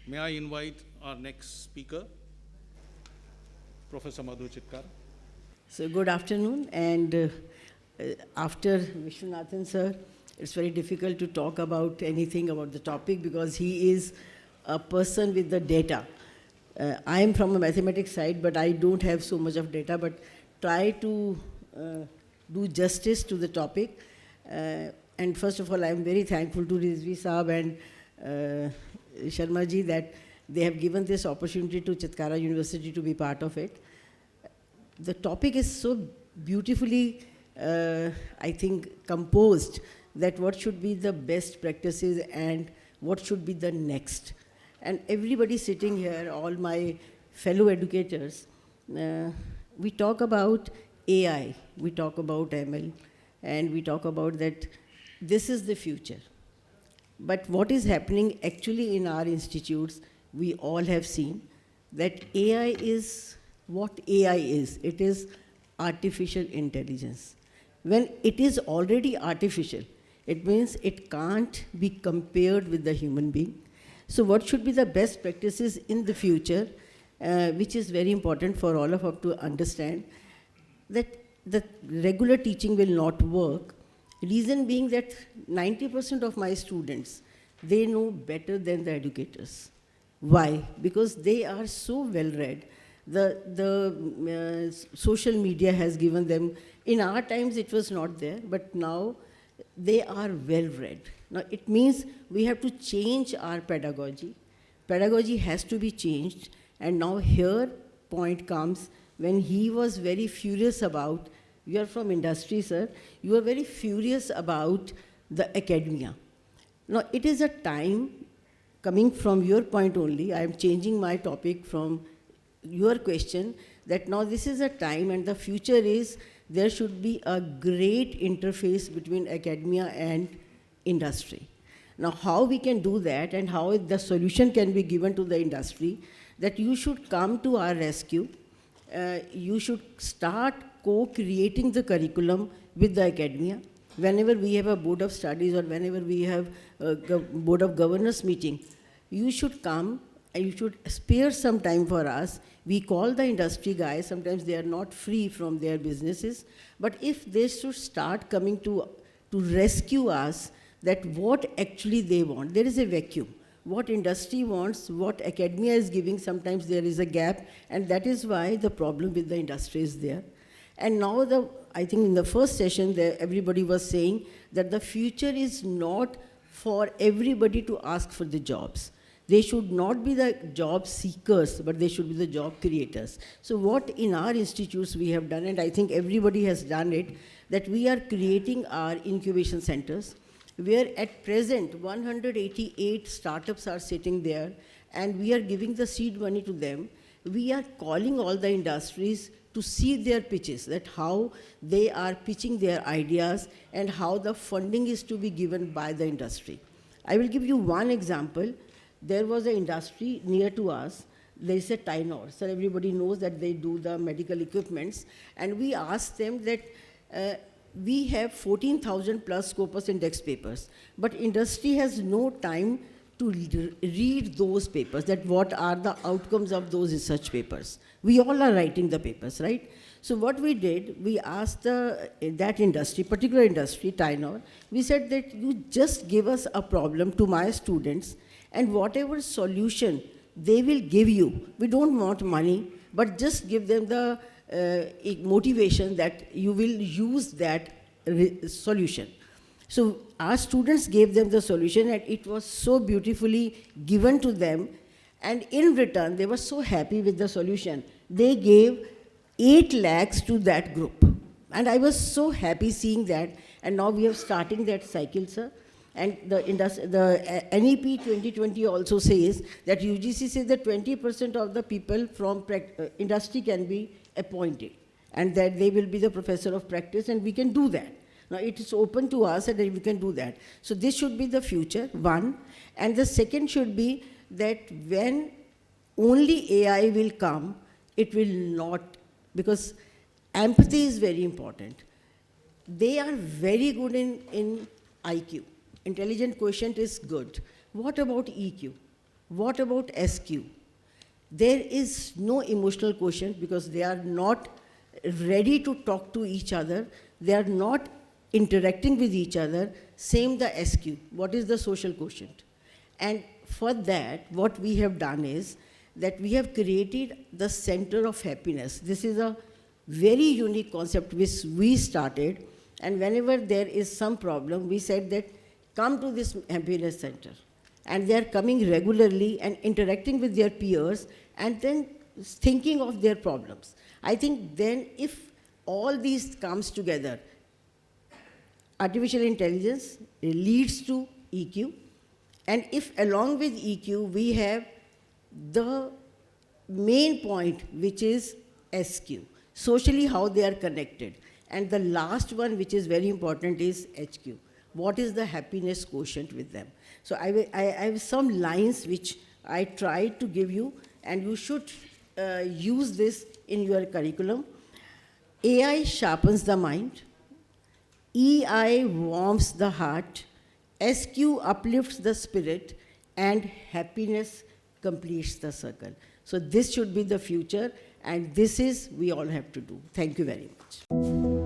May I invite our next speaker, Professor Madhu Chitkar. So good afternoon, and after Vishwanathan sir, it's very difficult to talk about anything about the topic because he is a person with the data. I am from a mathematics side, but I don't have so much of data, but try to do justice to the topic. And first of all, I am very thankful to Rizvi Saab and Sharma ji that they have given this opportunity to Chitkara University to be part of it. The topic is so beautifully, I think, composed that what should be the best practices and what should be the next. And everybody sitting here, all my fellow educators, we talk about AI, we talk about ML, and we talk about that this is the future. But what is happening actually in our institutes, we all have seen that AI is what AI is. It is artificial intelligence. When it is already artificial, it means it can't be compared with the human being. So what should be the best practices in the future, which is very important for all of us to understand, that the regular teaching will not work. Reason being that 90% of my students, they know better than the educators. Why? Because they are so well read. The social media has given them, in our times it was not there, but now they are well read. Now it means we have to change our pedagogy. Pedagogy has to be changed, and now here point comes when he was very furious about, you are from industry, sir, you are very furious about the academia. Now it is a time, coming from your point only, I am changing my topic from your question, that now this is a time and the future is there should be a great interface between academia and industry. Now how we can do that and how the solution can be given to the industry, that you should come to our rescue, you should start co-creating the curriculum with the academia. Whenever we have a board of studies or whenever we have a board of governors meeting, you should come and you should spare some time for us. We call the industry guys, sometimes they are not free from their businesses, but if they should start coming to rescue us, that what actually they want. There is a vacuum. What industry wants, what academia is giving, sometimes there is a gap, and that is why the problem with the industry is there. And now I think in the first session there, everybody was saying that the future is not for everybody to ask for the jobs. They should not be the job seekers, but they should be the job creators. So what in our institutes we have done, and I think everybody has done it, that we are creating our incubation centers, where at present 188 startups are sitting there, and we are giving the seed money to them. We are calling all the industries to see their pitches, that how they are pitching their ideas and how the funding is to be given by the industry. I will give you one example. There was an industry near to us, there is a Tynor. So everybody knows that they do the medical equipments, and we asked them that we have 14,000 plus Scopus index papers, but industry has no time to read those papers, that what are the outcomes of those research papers. We all are writing the papers, right? So what we did, we asked that industry, particular industry, Tynor, we said that you just give us a problem to my students, and whatever solution they will give you, we don't want money, but just give them the motivation that you will use that solution. So our students gave them the solution, and it was so beautifully given to them, and in return, they were so happy with the solution. They gave 8 lakhs to that group. And I was so happy seeing that, and now we are starting that cycle, sir. And the NEP 2020 also says that UGC says that 20% of the people from industry can be appointed, and that they will be the professor of practice, and we can do that. Now it is open to us and we can do that. So this should be the future, one. And the second should be that when only AI will come, it will not, because empathy is very important. They are very good in IQ. Intelligent quotient is good. What about EQ? What about SQ? There is no emotional quotient because they are not ready to talk to each other. They are not interacting with each other. Same the SQ. What is the social quotient? And for that, what we have done is that we have created the center of happiness. This is a very unique concept which we started. And whenever there is some problem, we said that come to this happiness center. And they are coming regularly and interacting with their peers and then thinking of their problems. I think then if all these comes together, artificial intelligence leads to EQ, and if along with EQ we have the main point which is SQ, socially how they are connected. And the last one which is very important is HQ. What is the happiness quotient with them? So I have some lines which I tried to give you, and you should use this in your curriculum. AI sharpens the mind, EI warms the heart, SQ uplifts the spirit, and happiness completes the circle. So this should be the future, and this is we all have to do. Thank you very much.